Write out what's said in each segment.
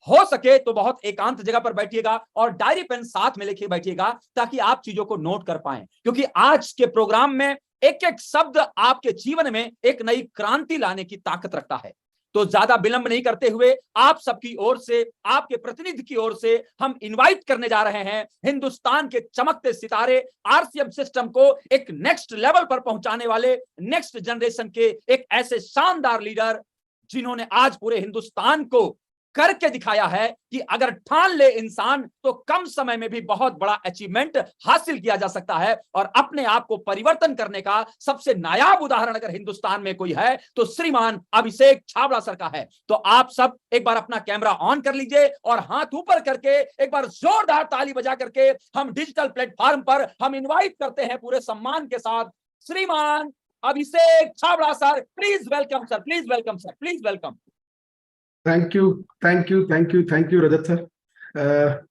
हो सके तो बहुत एकांत जगह पर बैठिएगा और डायरी पेन साथ में लेके बैठिएगा ताकि आप चीजों को नोट कर पाएं, क्योंकि आज के प्रोग्राम में एक एक शब्द आपके जीवन में एक नई क्रांति लाने की ताकत रखता है। तो ज्यादा विलंब नहीं करते हुए आप सबकी ओर से, आपके प्रतिनिधि की ओर से हम इनवाइट करने जा रहे हैं हिंदुस्तान के चमकते सितारे, आरसीएम सिस्टम को एक नेक्स्ट लेवल पर पहुंचाने वाले, नेक्स्ट जनरेशन के एक ऐसे शानदार लीडर जिन्होंने आज पूरे हिंदुस्तान को करके दिखाया है कि अगर ठान ले इंसान तो कम समय में भी बहुत बड़ा अचीवमेंट हासिल किया जा सकता है। और अपने आप को परिवर्तन करने का सबसे नायाब उदाहरण अगर हिंदुस्तान में कोई है तो श्रीमान अभिषेक छाबड़ा सर का है। तो आप सब एक बार अपना कैमरा ऑन कर लीजिए और हाथ ऊपर करके एक बार जोरदार ताली बजा करके हम डिजिटल प्लेटफॉर्म पर हम इन्वाइट करते हैं पूरे सम्मान के साथ श्रीमान Abhishek Chhabra sir. Please welcome sir, please welcome sir, please welcome. Thank you, thank you, thank you, thank you Rajat sir.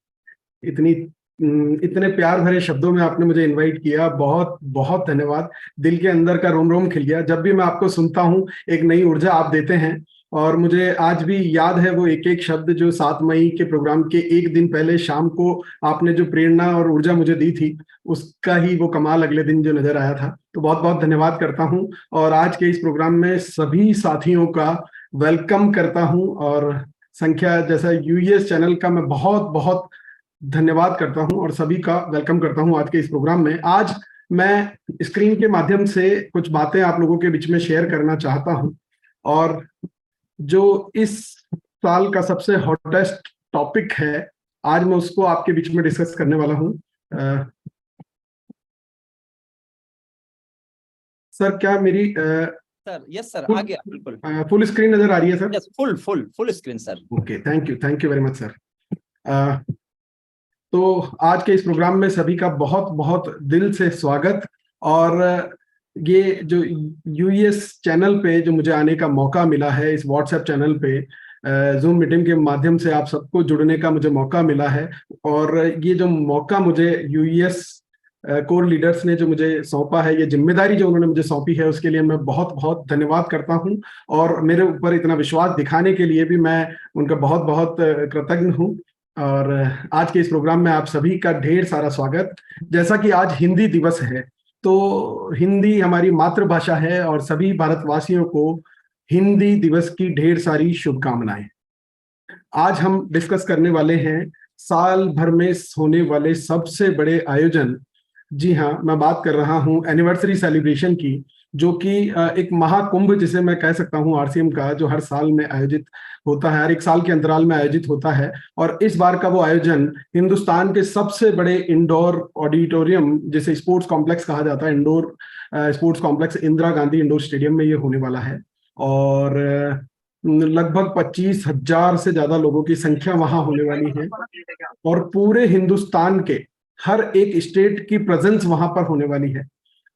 इतने प्यार भरे शब्दों में आपने मुझे इनवाइट किया, बहुत बहुत धन्यवाद। दिल के अंदर का रोम रोम खिल गया जब भी मैं आपको सुनता हूँ, एक नई ऊर्जा आप देते हैं। और मुझे आज भी याद है वो एक एक शब्द जो 7 मई के प्रोग्राम के एक दिन पहले शाम को आपने जो प्रेरणा और ऊर्जा मुझे दी थी, उसका ही वो कमाल अगले दिन जो नजर आया था। तो बहुत बहुत धन्यवाद करता हूँ और आज के इस प्रोग्राम में सभी साथियों का वेलकम करता हूं। और संख्या जैसा यूएस चैनल का मैं बहुत बहुत धन्यवाद करता हूं और सभी का वेलकम करता हूं आज के इस प्रोग्राम में। आज मैं स्क्रीन के माध्यम से कुछ बातें आप लोगों के बीच में शेयर करना चाहता हूं और जो इस साल का सबसे हॉटेस्ट टॉपिक है आज मैं उसको आपके बीच में डिस्कस करने वाला हूं। सर क्या मेरी सर यस सर आ गया, बिल्कुल फुल स्क्रीन नजर आ रही है sir? Yes, full screen sir. Okay, thank you very much sir. तो आज के इस प्रोग्राम में सभी का बहुत बहुत दिल से स्वागत। और ये जो यूएस चैनल पे जो मुझे आने का मौका मिला है, इस व्हाट्सएप चैनल पे जूम मीटिंग के माध्यम से आप सबको जुड़ने का मुझे मौका मिला है। और ये जो मौका मुझे यूएस कोर लीडर्स ने जो मुझे सौंपा है, ये जिम्मेदारी जो उन्होंने मुझे सौंपी है, उसके लिए मैं बहुत बहुत धन्यवाद करता हूं। और मेरे ऊपर इतना विश्वास दिखाने के लिए भी मैं उनका बहुत बहुत कृतज्ञ हूं। और आज के इस प्रोग्राम में आप सभी का ढेर सारा स्वागत। जैसा कि आज हिंदी दिवस है तो हिंदी हमारी मातृभाषा है और सभी भारतवासियों को हिंदी दिवस की ढेर सारी शुभकामनाएं। आज हम डिस्कस करने वाले हैं साल भर में होने वाले सबसे बड़े आयोजन। जी हाँ, मैं बात कर रहा हूं एनिवर्सरी सेलिब्रेशन की, जो कि एक महाकुंभ जिसे मैं कह सकता हूं आरसीएम का, जो हर साल में आयोजित होता है, हर एक साल के अंतराल में आयोजित होता है। और इस बार का वो आयोजन हिंदुस्तान के सबसे बड़े इंडोर ऑडिटोरियम, जिसे स्पोर्ट्स कॉम्प्लेक्स कहा जाता है, indoor sports complex Indira Gandhi indoor stadium में ये होने वाला है। और लगभग 25,000 से ज्यादा लोगों की संख्या वहां होने वाली है और पूरे हिंदुस्तान के हर एक स्टेट की प्रेजेंस वहां पर होने वाली है।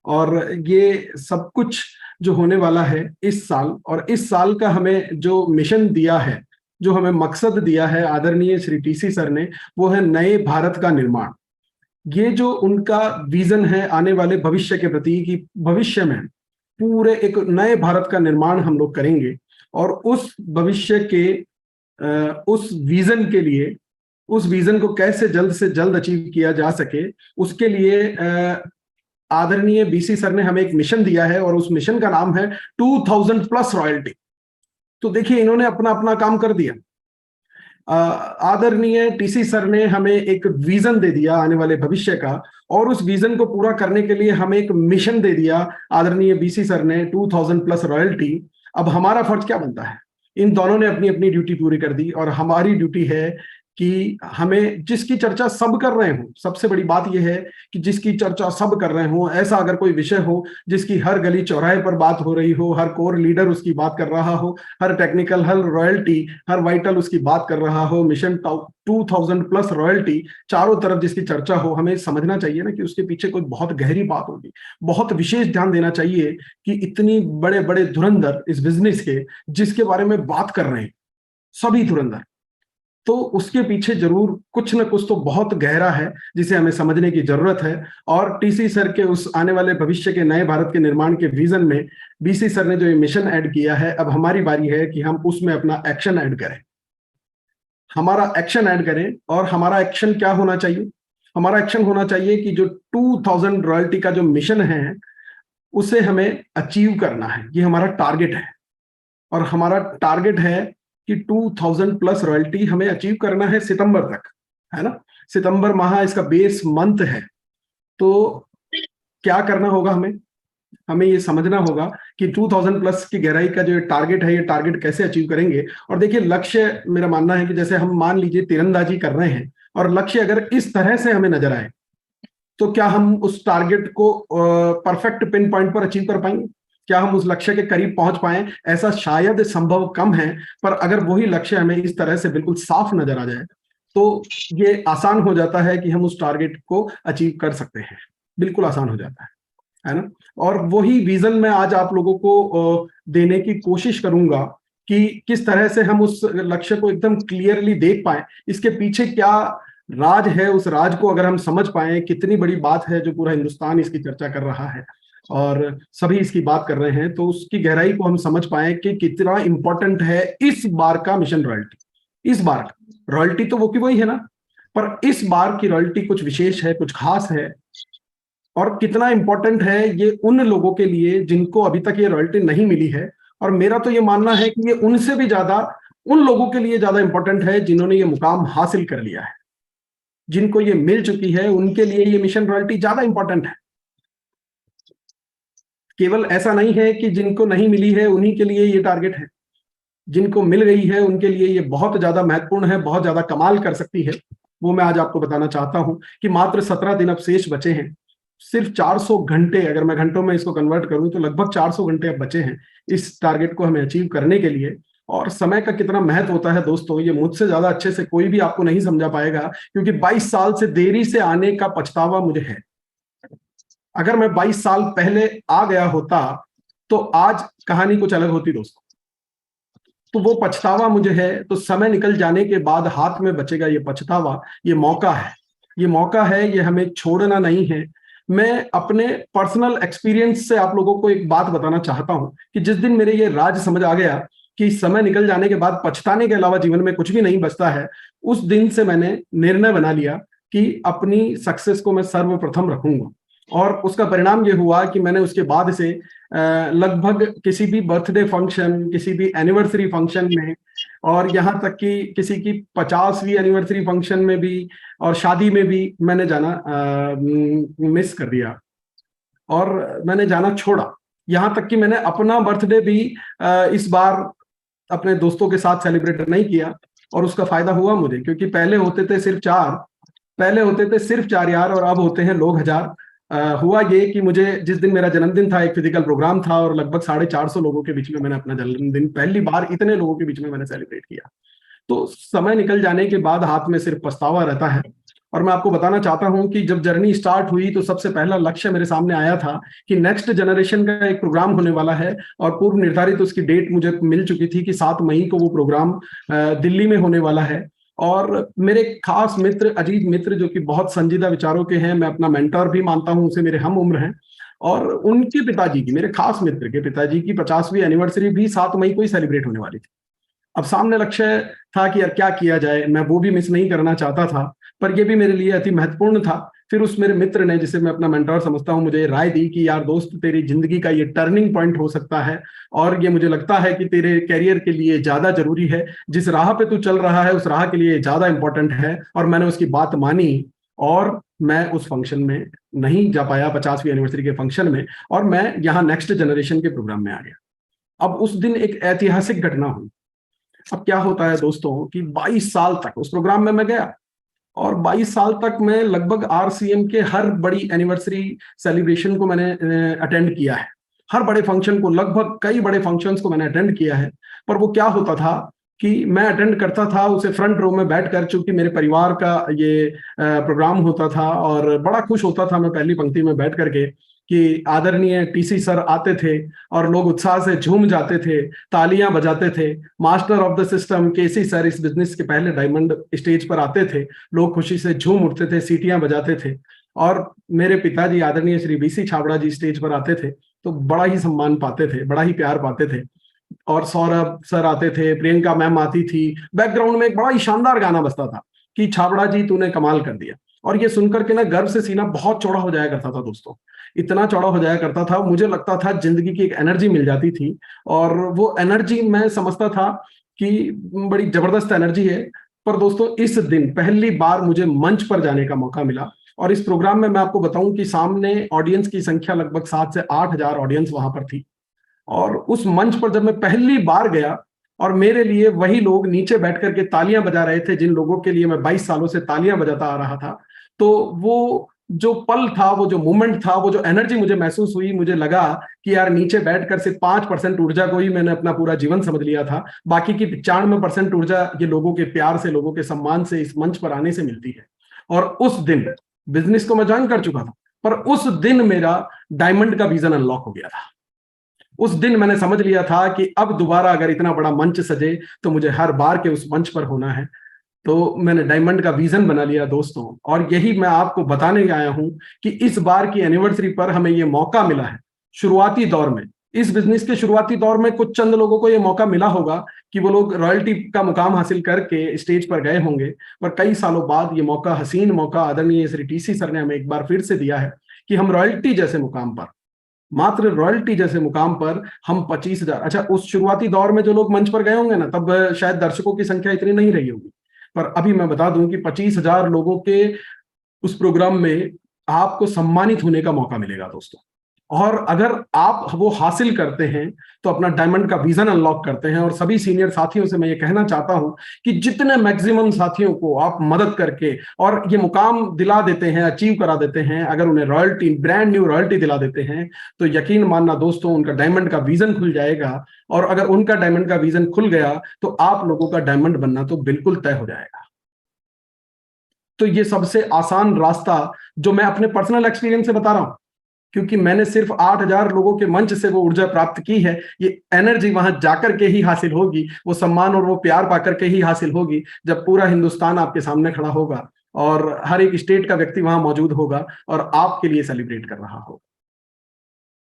और ये सब कुछ जो होने वाला है इस साल, और इस साल का हमें जो मिशन दिया है, जो हमें मकसद दिया है आदरणीय श्री टीसी सर ने, वो है नए भारत का निर्माण। ये जो उनका विजन है आने वाले भविष्य के प्रति, कि भविष्य में पूरे एक नए भारत का निर्माण हम लोग करेंगे। और उस भविष्य के उस विजन के लिए, उस विजन को कैसे जल्द से जल्द अचीव किया जा सके, उसके लिए आदरणीय बीसी सर ने हमें एक मिशन दिया है और उस मिशन का नाम है 2000 प्लस रॉयल्टी। तो देखिए, इन्होंने अपना अपना काम कर दिया। आदरणीय टीसी सर ने हमें एक विजन दे दिया आने वाले भविष्य का, और उस विजन को पूरा करने के लिए हमें एक मिशन दे दिया आदरणीय बीसी सर ने, 2000 प्लस रॉयल्टी। अब हमारा फर्ज क्या बनता है? इन दोनों ने अपनी अपनी ड्यूटी पूरी कर दी और हमारी ड्यूटी है कि हमें जिसकी चर्चा सब कर रहे हो, सबसे बड़ी बात यह है कि जिसकी चर्चा सब कर रहे हो, ऐसा अगर कोई विषय हो जिसकी हर गली चौराहे पर बात हो रही हो, हर कोर लीडर उसकी बात कर रहा हो, हर टेक्निकल, हर रॉयल्टी, हर वाइटल उसकी बात कर रहा हो, मिशन 2000 प्लस रॉयल्टी, चारों तरफ जिसकी चर्चा हो, हमें समझना चाहिए ना कि उसके पीछे कोई बहुत गहरी बात होगी। बहुत विशेष ध्यान देना चाहिए कि इतनी बड़े बड़े धुरंधर इस बिजनेस के, जिसके बारे में बात कर रहे हैं सभी धुरंधर, तो उसके पीछे जरूर कुछ न कुछ तो बहुत गहरा है जिसे हमें समझने की जरूरत है। और टीसी सर के उस आने वाले भविष्य के नए भारत के निर्माण के विजन में बीसी सर ने जो ये मिशन ऐड किया है, अब हमारी बारी है कि हम उसमें अपना एक्शन ऐड करें। हमारा एक्शन ऐड करें। और हमारा एक्शन क्या होना चाहिए? हमारा एक्शन होना चाहिए कि जो 2000 रॉयल्टी का जो मिशन है उसे हमें अचीव करना है। ये हमारा टारगेट है, और हमारा टारगेट है कि 2000 प्लस रॉयल्टी हमें अचीव करना है सितंबर तक, है ना। सितंबर माह इसका बेस मंथ है। तो क्या करना होगा? हमें ये समझना होगा कि 2000 प्लस की गहराई का जो टारगेट है, ये टारगेट कैसे अचीव करेंगे। और देखिए, लक्ष्य मेरा मानना है कि जैसे हम मान लीजिए तीरंदाजी कर रहे हैं, और लक्ष्य अगर इस तरह से हमें नजर आए, तो क्या हम उस टारगेट को परफेक्ट पिन पॉइंट पर अचीव कर पाएंगे? क्या हम उस लक्ष्य के करीब पहुंच पाए? ऐसा शायद संभव कम है। पर अगर वही लक्ष्य हमें इस तरह से बिल्कुल साफ नजर आ जाए, तो ये आसान हो जाता है कि हम उस टारगेट को अचीव कर सकते हैं। बिल्कुल आसान हो जाता है ना। और वही विजन मैं आज आप लोगों को देने की कोशिश करूंगा कि किस तरह से हम उस लक्ष्य को एकदम क्लियरली देख पाए। इसके पीछे क्या राज है, उस राज को अगर हम समझ पाए, कितनी बड़ी बात है जो पूरा हिंदुस्तान इसकी चर्चा कर रहा है और सभी इसकी बात कर रहे हैं, तो उसकी गहराई को हम समझ पाए कि कितना इंपॉर्टेंट है इस बार का मिशन रॉयल्टी। इस बार रॉयल्टी तो वो की वही है ना, पर इस बार की रॉयल्टी कुछ विशेष है, कुछ खास है। और कितना इंपॉर्टेंट है ये उन लोगों के लिए जिनको अभी तक ये रॉयल्टी नहीं मिली है। और मेरा तो ये मानना है कि ये उनसे भी ज्यादा उन लोगों के लिए ज्यादा इंपॉर्टेंट है जिन्होंने ये मुकाम हासिल कर लिया है। जिनको ये मिल चुकी है उनके लिए ये मिशन रॉयल्टी ज्यादा इंपॉर्टेंट है। केवल ऐसा नहीं है कि जिनको नहीं मिली है उन्हीं के लिए ये टारगेट है। जिनको मिल गई है उनके लिए ये बहुत ज्यादा महत्वपूर्ण है, बहुत ज्यादा कमाल कर सकती है। वो मैं आज आपको बताना चाहता हूं कि मात्र 17 दिन अब शेष बचे हैं। सिर्फ 400 घंटे, अगर मैं घंटों में इसको कन्वर्ट करूं तो लगभग 400 घंटे अब बचे हैं इस टारगेट को हमें अचीव करने के लिए। और समय का कितना महत्व होता है दोस्तों, ये मुझसे ज्यादा अच्छे से कोई भी आपको नहीं समझा पाएगा, क्योंकि 22 साल से देरी से आने का पछतावा मुझे है। अगर मैं 22 साल पहले आ गया होता तो आज कहानी कुछ अलग होती दोस्तों। तो वो पछतावा मुझे है। तो समय निकल जाने के बाद हाथ में बचेगा ये पछतावा। ये मौका है, ये मौका है, ये हमें छोड़ना नहीं है। मैं अपने पर्सनल एक्सपीरियंस से आप लोगों को एक बात बताना चाहता हूं कि जिस दिन मेरे ये राज समझ आ गया कि समय निकल जाने के बाद पछताने के अलावा जीवन में कुछ भी नहीं बचता है, उस दिन से मैंने निर्णय बना लिया कि अपनी सक्सेस को मैं सर्वप्रथम रखूंगा। और उसका परिणाम ये हुआ कि मैंने उसके बाद से लगभग किसी भी बर्थडे फंक्शन, किसी भी एनिवर्सरी फंक्शन में, और यहाँ तक कि किसी की 50वीं एनिवर्सरी फंक्शन में भी और शादी में भी मैंने जाना मिस कर दिया, और मैंने जाना छोड़ा। यहाँ तक कि मैंने अपना बर्थडे भी इस बार अपने दोस्तों के साथ सेलिब्रेट नहीं किया। और उसका फायदा हुआ मुझे, क्योंकि पहले होते थे सिर्फ 4 यार, और अब होते हैं लोग 1000। हुआ ये कि मुझे जिस दिन मेरा जन्मदिन था, एक फिजिकल प्रोग्राम था और लगभग 450 लोगों के बीच में मैंने अपना जन्मदिन पहली बार इतने लोगों के बीच में मैंने सेलिब्रेट किया। तो समय निकल जाने के बाद हाथ में सिर्फ पछतावा रहता है। और मैं आपको बताना चाहता हूं कि जब जर्नी स्टार्ट हुई तो सबसे पहला लक्ष्य मेरे सामने आया था कि नेक्स्ट जनरेशन का एक प्रोग्राम होने वाला है, और पूर्व निर्धारित उसकी डेट मुझे मिल चुकी थी कि 7 मई को वो प्रोग्राम दिल्ली में होने वाला है। और मेरे खास मित्र, अजीत मित्र, जो कि बहुत संजीदा विचारों के हैं, मैं अपना मेंटर भी मानता हूं उसे, मेरे हम उम्र हैं, और उनके पिताजी की, मेरे खास मित्र के पिताजी की 50वीं एनिवर्सरी भी 7 मई को ही सेलिब्रेट होने वाली थी। अब सामने लक्ष्य था कि यार क्या किया जाए, मैं वो भी मिस नहीं करना चाहता था, पर ये भी मेरे लिए अति महत्वपूर्ण था। फिर उस मेरे मित्र ने, जिसे मैं अपना मेंटर समझता हूं, मुझे राय दी कि यार दोस्त, तेरी जिंदगी का ये टर्निंग पॉइंट हो सकता है, और ये मुझे लगता है कि तेरे कैरियर के लिए ज्यादा जरूरी है। जिस राह पे तू चल रहा है उस राह के लिए ज्यादा इंपॉर्टेंट है। और मैंने उसकी बात मानी, और मैं उस फंक्शन में नहीं जा पाया, 50वीं एनिवर्सरी के फंक्शन में, और मैं यहाँ नेक्स्ट जनरेशन के प्रोग्राम में आ गया। अब उस दिन एक ऐतिहासिक घटना हुई। अब क्या होता है दोस्तों कि 22 साल तक उस प्रोग्राम में मैं गया, और 22 साल तक मैं लगभग आरसीएम के हर बड़ी एनिवर्सरी सेलिब्रेशन को मैंने अटेंड किया है। हर बड़े फंक्शन को, लगभग कई बड़े फंक्शंस को मैंने अटेंड किया है। पर वो क्या होता था कि मैं अटेंड करता था उसे फ्रंट रो में बैठकर, चूंकि मेरे परिवार का ये प्रोग्राम होता था, और बड़ा खुश होता था मैं पहली पंक्ति में बैठ करके कि आदरणीय टीसी सर आते थे और लोग उत्साह से झूम जाते थे, तालियां बजाते थे। Master of the system KC sir इस बिजनेस के पहले डायमंड स्टेज पर आते थे, लोग खुशी से झूम उठते थे, सीटियां बजाते थे। और मेरे पिताजी आदरणीय श्री बीसी छाबड़ा जी स्टेज पर आते थे, तो बड़ा ही सम्मान पाते थे, बड़ा ही प्यार पाते थे। और सौरभ सर आते थे, प्रियंका मैम आती थी, बैकग्राउंड में एक बड़ा ही शानदार गाना बजता था कि छाबड़ा जी तूने कमाल कर दिया। और ये सुनकर के ना गर्व से सीना बहुत चौड़ा हो जाया करता था दोस्तों, इतना चौड़ा हो जाया करता था, मुझे लगता था जिंदगी की एक एनर्जी मिल जाती थी। और वो एनर्जी मैं समझता था कि बड़ी जबरदस्त एनर्जी है। पर दोस्तों इस दिन पहली बार मुझे मंच पर जाने का मौका मिला, और इस प्रोग्राम में मैं आपको बताऊं कि सामने ऑडियंस की संख्या लगभग 7 से 8 हजार ऑडियंस वहां पर थी। और उस मंच पर जब मैं पहली बार गया, और मेरे लिए वही लोग नीचे बैठ करके तालियां बजा रहे थे जिन लोगों के लिए मैं 22 सालों से तालियां बजाता आ रहा था, तो वो जो पल था, वो जो मोमेंट था, वो जो एनर्जी मुझे महसूस हुई, मुझे लगा कि यार नीचे बैठकर सिर्फ 5% ऊर्जा को ही मैंने अपना पूरा जीवन समझ लिया था, बाकी की 95% ऊर्जा ये लोगों के प्यार से, लोगों के सम्मान से, इस मंच पर आने से मिलती है। और उस दिन बिजनेस को मैं ज्वाइन कर चुका था, पर उस दिन मेरा डायमंड का विजन अनलॉक हो गया था। उस दिन मैंने समझ लिया था कि अब दोबारा अगर इतना बड़ा मंच सजे तो मुझे हर बार के उस मंच पर होना है। तो मैंने डायमंड का विजन बना लिया दोस्तों, और यही मैं आपको बताने आया हूं कि इस बार की एनिवर्सरी पर हमें यह मौका मिला है। शुरुआती दौर में, इस बिजनेस के शुरुआती दौर में कुछ चंद लोगों को यह मौका मिला होगा कि वो लोग रॉयल्टी का मुकाम हासिल करके स्टेज पर गए होंगे, पर कई सालों बाद ये मौका, हसीन मौका, आदरणीय श्री टीसी सर ने हमें एक बार फिर से दिया है कि हम रॉयल्टी जैसे मुकाम पर, मात्र रॉयल्टी जैसे मुकाम पर हम 25,000, अच्छा उस शुरुआती दौर में जो लोग मंच पर गए होंगे ना, तब शायद दर्शकों की संख्या इतनी नहीं रही होगी, पर अभी मैं बता दूं कि 25,000 लोगों के उस प्रोग्राम में आपको सम्मानित होने का मौका मिलेगा दोस्तों। और अगर आप वो हासिल करते हैं तो अपना डायमंड का विजन अनलॉक करते हैं। और सभी सीनियर साथियों से मैं ये कहना चाहता हूं कि जितने मैक्सिमम साथियों को आप मदद करके और ये मुकाम दिला देते हैं, अचीव करा देते हैं, अगर उन्हें रॉयल्टी, ब्रांड न्यू रॉयल्टी दिला देते हैं, तो यकीन मानना दोस्तों उनका डायमंड का विजन खुल जाएगा। और अगर उनका डायमंड का विजन खुल गया तो आप लोगों का डायमंड बनना तो बिल्कुल तय हो जाएगा। तो ये सबसे आसान रास्ता जो मैं अपने पर्सनल एक्सपीरियंस से बता रहा हूं, क्योंकि मैंने सिर्फ 8,000 लोगों के मंच से वो ऊर्जा प्राप्त की है। ये एनर्जी वहां जाकर के ही हासिल होगी, वो सम्मान और वो प्यार पाकर के ही हासिल होगी जब पूरा हिंदुस्तान आपके सामने खड़ा होगा और हर एक स्टेट का व्यक्ति वहां मौजूद होगा और आपके लिए सेलिब्रेट कर रहा होगा।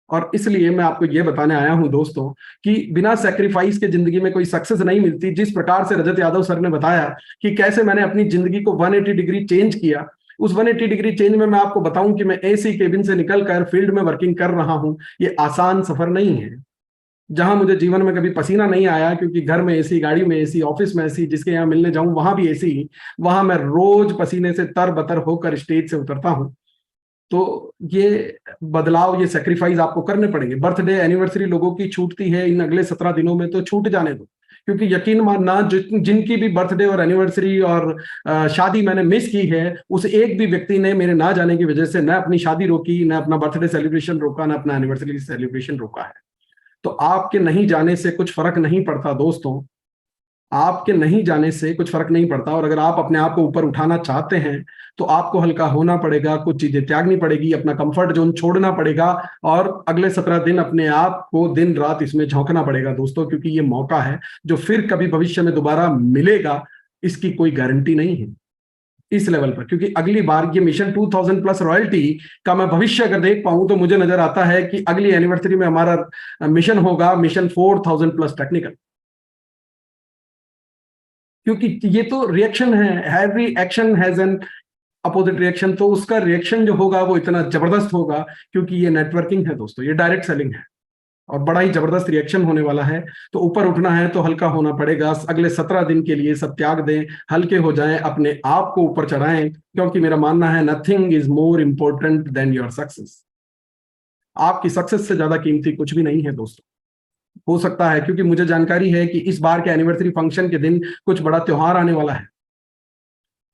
और इसलिए मैं आपको ये बताने आया हूं दोस्तों कि बिना सेक्रीफाइस के जिंदगी में कोई सक्सेस नहीं मिलती। जिस प्रकार से रजत यादव सर ने बताया कि कैसे मैंने अपनी जिंदगी को 180 डिग्री चेंज किया, उस 180 डिग्री चेंज में मैं आपको बताऊं कि मैं एसी केबिन से निकलकर फील्ड में वर्किंग कर रहा हूं। ये आसान सफर नहीं है। जहां मुझे जीवन में कभी पसीना नहीं आया, क्योंकि घर में एसी, गाड़ी में एसी, ऑफिस में एसी, जिसके यहाँ मिलने जाऊं वहां भी एसी, वहां मैं रोज पसीने से तरबतर होकर स्टेज से उतरता हूं। तो ये बदलाव, ये सेक्रीफाइस आपको करने पड़ेंगे। बर्थडे एनिवर्सरी लोगों की छूटती है इन अगले 17 दिनों में, तो छूट जाने दो, क्योंकि यकीन मानना जिनकी भी बर्थडे और एनिवर्सरी और शादी मैंने मिस की है, उस एक भी व्यक्ति ने मेरे ना जाने की वजह से न अपनी शादी रोकी, न अपना बर्थडे सेलिब्रेशन रोका, न अपना एनिवर्सरी सेलिब्रेशन रोका है। तो आपके नहीं जाने से कुछ फर्क नहीं पड़ता दोस्तों, आपके नहीं जाने से कुछ फर्क नहीं पड़ता। और अगर आप अपने आप को ऊपर उठाना चाहते हैं तो आपको हल्का होना पड़ेगा, कुछ चीजें त्यागनी पड़ेगी, अपना कंफर्ट जोन छोड़ना पड़ेगा, और अगले 17 दिन अपने आप को दिन रात इसमें झोंकना पड़ेगा दोस्तों, क्योंकि ये मौका है जो फिर कभी भविष्य में दोबारा मिलेगा, इसकी कोई गारंटी नहीं है इस लेवल पर। क्योंकि अगली बार ये मिशन 2000 प्लस रॉयल्टी का मैं भविष्य अगर देख पाऊं तो मुझे नजर आता है कि अगली एनिवर्सरी में हमारा मिशन होगा मिशन 4000 प्लस टेक्निकल। क्योंकि ये तो रिएक्शन है, every action has an opposite reaction, तो उसका रिएक्शन जो होगा वो इतना जबरदस्त होगा, क्योंकि ये नेटवर्किंग है दोस्तों, ये डायरेक्ट सेलिंग है और बड़ा ही जबरदस्त रिएक्शन होने वाला है। तो ऊपर उठना है तो हल्का होना पड़ेगा। अगले 17 दिन के लिए सब त्याग दें, हल्के हो जाएं, अपने आप को ऊपर चढ़ाएं, क्योंकि मेरा मानना है nothing is more important than your success. आपकी सक्सेस से ज्यादा कीमती कुछ भी नहीं है दोस्तों। हो सकता है, क्योंकि मुझे जानकारी है कि इस बार के एनिवर्सरी फंक्शन के दिन कुछ बड़ा त्योहार आने वाला है,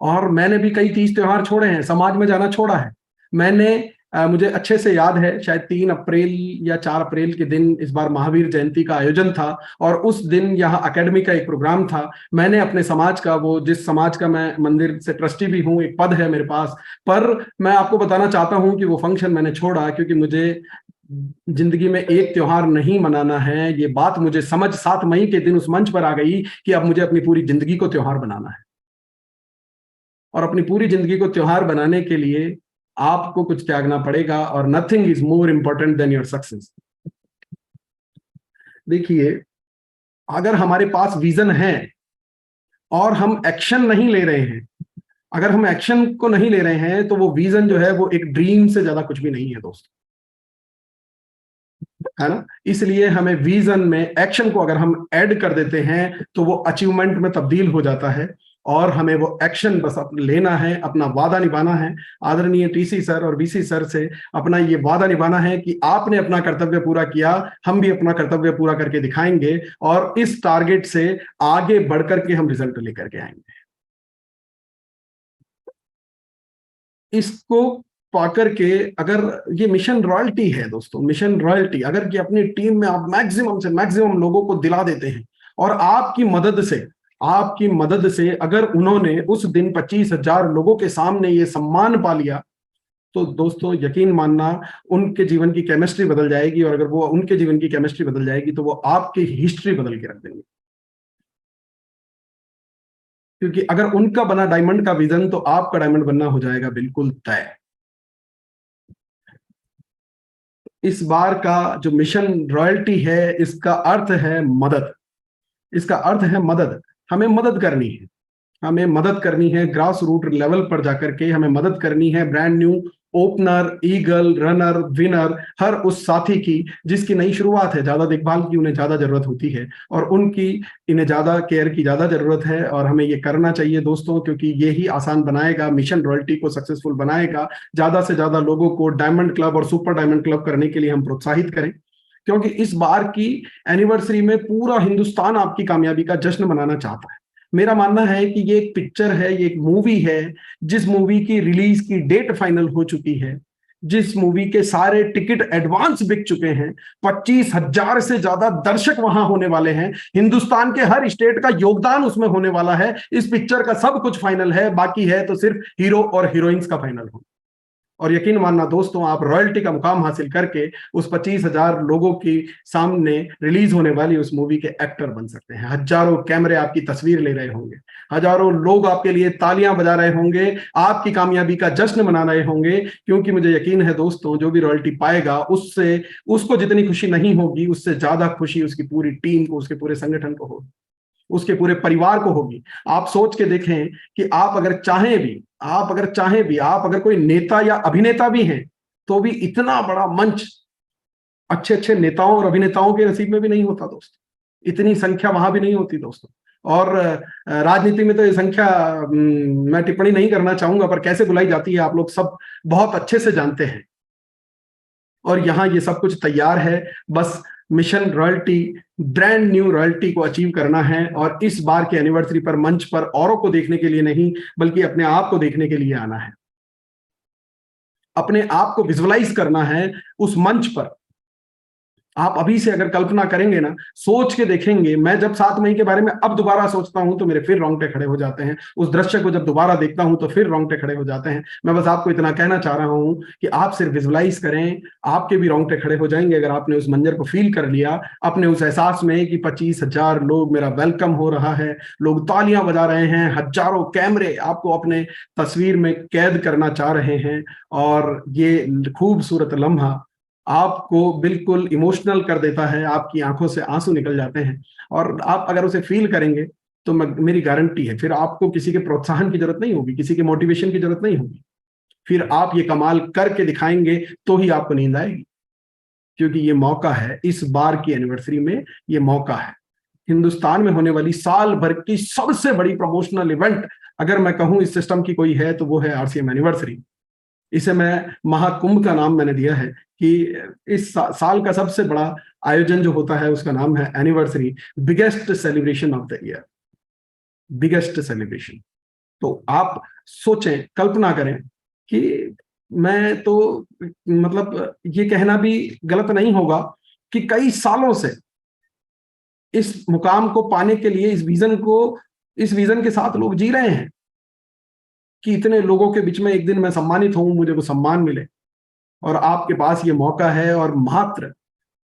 और मैंने भी कई तीज त्योहार छोड़े हैं, समाज में जाना छोड़ा है मैंने। मुझे अच्छे से याद है, शायद 3 अप्रैल या 4 अप्रैल के दिन इस बार महावीर जयंती का आयोजन था, और उस दिन यहाँ अकेडमी का एक प्रोग्राम था। मैंने अपने समाज का, वो जिस समाज का मैं मंदिर से ट्रस्टी भी हूँ, एक पद है मेरे पास, पर मैं आपको बताना चाहता हूँ कि वो फंक्शन मैंने छोड़ा, क्योंकि मुझे जिंदगी में एक त्योहार नहीं मनाना है। ये बात मुझे समझ 7 मई के दिन उस मंच पर आ गई कि अब मुझे अपनी पूरी जिंदगी को त्योहार बनाना है, और अपनी पूरी जिंदगी को त्योहार बनाने के लिए आपको कुछ त्यागना पड़ेगा, और nothing is more important than your success. देखिए, अगर हमारे पास विजन है और हम एक्शन नहीं ले रहे हैं, अगर हम एक्शन को नहीं ले रहे हैं, तो वो विजन जो है वो एक ड्रीम से ज्यादा कुछ भी नहीं है दोस्तों, है ना। इसलिए हमें विजन में एक्शन को अगर हम ऐड कर देते हैं तो वो अचीवमेंट में तब्दील हो जाता है, और हमें वो एक्शन बस लेना है, अपना वादा निभाना है। आदरणीय टीसी सर और बीसी सर से अपना ये वादा निभाना है कि आपने अपना कर्तव्य पूरा किया, हम भी अपना कर्तव्य पूरा करके दिखाएंगे, और इस टारगेट से आगे बढ़कर के हम रिजल्ट लेकर के आएंगे। इसको पाकर के, अगर ये मिशन रॉयल्टी है दोस्तों, मिशन रॉयल्टी, अगर कि अपनी टीम में आप मैक्सिमम से मैक्सिमम लोगों को दिला देते हैं, और आपकी मदद से अगर उन्होंने उस दिन 25,000 लोगों के सामने ये सम्मान पा लिया, तो दोस्तों यकीन मानना उनके जीवन की केमिस्ट्री बदल जाएगी, और अगर वो उनके जीवन की केमिस्ट्री बदल जाएगी तो वो आपकी हिस्ट्री बदल के रख देंगे। क्योंकि अगर उनका बना डायमंड का विजन, तो आपका डायमंड बनना हो जाएगा बिल्कुल तय। इस बार का जो मिशन रॉयल्टी है, इसका अर्थ है मदद। इसका अर्थ है मदद। हमें मदद करनी है, हमें मदद करनी है ग्रास रूट लेवल पर जाकर के, हमें मदद करनी है brand new opener, eagle, runner, winner, हर उस साथी की जिसकी नई शुरुआत है, ज्यादा देखभाल की उन्हें ज्यादा जरूरत होती है, और इन्हें ज्यादा केयर की ज्यादा जरूरत है, और हमें ये करना चाहिए दोस्तों, क्योंकि ये ही आसान बनाएगा, मिशन रॉयल्टी को सक्सेसफुल बनाएगा। ज्यादा से ज्यादा लोगों को डायमंड क्लब और सुपर डायमंड क्लब करने के लिए हम प्रोत्साहित करें, क्योंकि इस बार की एनिवर्सरी में पूरा हिंदुस्तान आपकी कामयाबी का जश्न मनाना चाहता है। मेरा मानना है कि ये एक पिक्चर है, ये एक मूवी है, जिस मूवी की रिलीज की डेट फाइनल हो चुकी है, जिस मूवी के सारे टिकट एडवांस बिक चुके हैं, 25,000 से ज्यादा दर्शक वहां होने वाले हैं, हिंदुस्तान के हर स्टेट का योगदान उसमें होने वाला है। इस पिक्चर का सब कुछ फाइनल है, बाकी है तो सिर्फ हीरो और हीरोइंस का फाइनल हो। और यकीन मानना दोस्तों, आप रॉयल्टी का मुकाम हासिल करके उस 25,000 लोगों की सामने रिलीज होने वाली उस मूवी के एक्टर बन सकते हैं। हजारों कैमरे आपकी तस्वीर ले रहे होंगे, हजारों लोग आपके लिए तालियां बजा रहे होंगे, आपकी कामयाबी का जश्न मना रहे होंगे, क्योंकि मुझे यकीन है दोस्तों, जो भी रॉयल्टी पाएगा उससे उसको जितनी खुशी नहीं होगी, उससे ज्यादा खुशी उसकी पूरी टीम को, उसके पूरे संगठन को होगी, उसके पूरे परिवार को होगी। आप सोच के देखें कि आप अगर चाहें भी, आप अगर कोई नेता या अभिनेता भी हैं, तो भी इतना बड़ा मंच अच्छे अच्छे नेताओं और अभिनेताओं के नसीब में भी नहीं होता दोस्तों, इतनी संख्या वहां भी नहीं होती दोस्तों। और राजनीति में तो ये संख्या मैं टिप्पणी नहीं करना चाहूंगा, पर कैसे बुलाई जाती है आप लोग सब बहुत अच्छे से जानते हैं। और यहाँ ये सब कुछ तैयार है, बस mission royalty, brand new royalty को अचीव करना है, और इस बार के एनिवर्सरी पर मंच पर औरों को देखने के लिए नहीं, बल्कि अपने आप को देखने के लिए आना है, अपने आप को विजुअलाइज करना है उस मंच पर। आप अभी से अगर कल्पना करेंगे ना, सोच के देखेंगे, मैं जब 7 मई के बारे में अब दोबारा सोचता हूं तो मेरे फिर रोंगटे खड़े हो जाते हैं, उस दृश्य को जब दोबारा देखता हूं तो फिर रोंगटे खड़े हो जाते हैं। मैं बस आपको इतना कहना चाह रहा हूं कि आप सिर्फ विजुअलाइज करें, आपके भी रोंगटे खड़े हो जाएंगे अगर आपने उस मंजर को फील कर लिया, अपने उस एहसास में कि 25,000 लोग मेरा वेलकम हो रहा है, लोग तालियां बजा रहे हैं, हजारों कैमरे आपको अपने तस्वीर में कैद करना चाह रहे हैं, और ये खूबसूरत लम्हा आपको बिल्कुल इमोशनल कर देता है, आपकी आंखों से आंसू निकल जाते हैं, और आप अगर उसे फील करेंगे तो मेरी गारंटी है, फिर आपको किसी के प्रोत्साहन की जरूरत नहीं होगी, किसी के मोटिवेशन की जरूरत नहीं होगी, फिर आप ये कमाल करके दिखाएंगे तो ही आपको नींद आएगी, क्योंकि ये मौका है, इस बार की एनिवर्सरी में ये मौका है। हिंदुस्तान में होने वाली साल भर की सबसे बड़ी प्रमोशनल इवेंट अगर मैं कहूं इस सिस्टम की कोई है, तो वो है आरसीएम एनिवर्सरी। इसे मैं महाकुंभ का नाम मैंने दिया है कि इस साल का सबसे बड़ा आयोजन जो होता है उसका नाम है anniversary, biggest celebration of the year, biggest celebration. तो आप सोचें, कल्पना करें कि मैं तो मतलब ये कहना भी गलत नहीं होगा कि कई सालों से इस मुकाम को पाने के लिए, इस विजन के साथ लोग जी रहे हैं कि इतने लोगों के बीच में एक दिन मैं सम्मानित हूं, मुझे वो सम्मान मिले, और आपके पास ये मौका है, और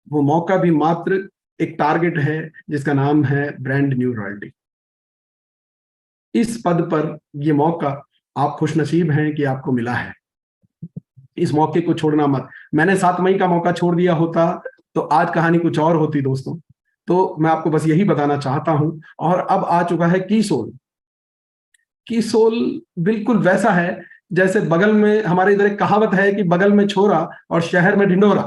वो मौका भी मात्र एक टारगेट है जिसका नाम है ब्रांड न्यू रॉयल्टी। इस पद पर ये मौका, आप खुशनसीब हैं कि आपको मिला है, इस मौके को छोड़ना मत। मैंने 7 मई का मौका छोड़ दिया होता तो आज कहानी कुछ और होती दोस्तों। तो मैं आपको बस यही बताना चाहता हूं। और अब आ चुका है कीसोल। कीसोल बिल्कुल वैसा है जैसे बगल में, हमारे इधर एक कहावत है कि बगल में छोरा और शहर में ढिंडोरा।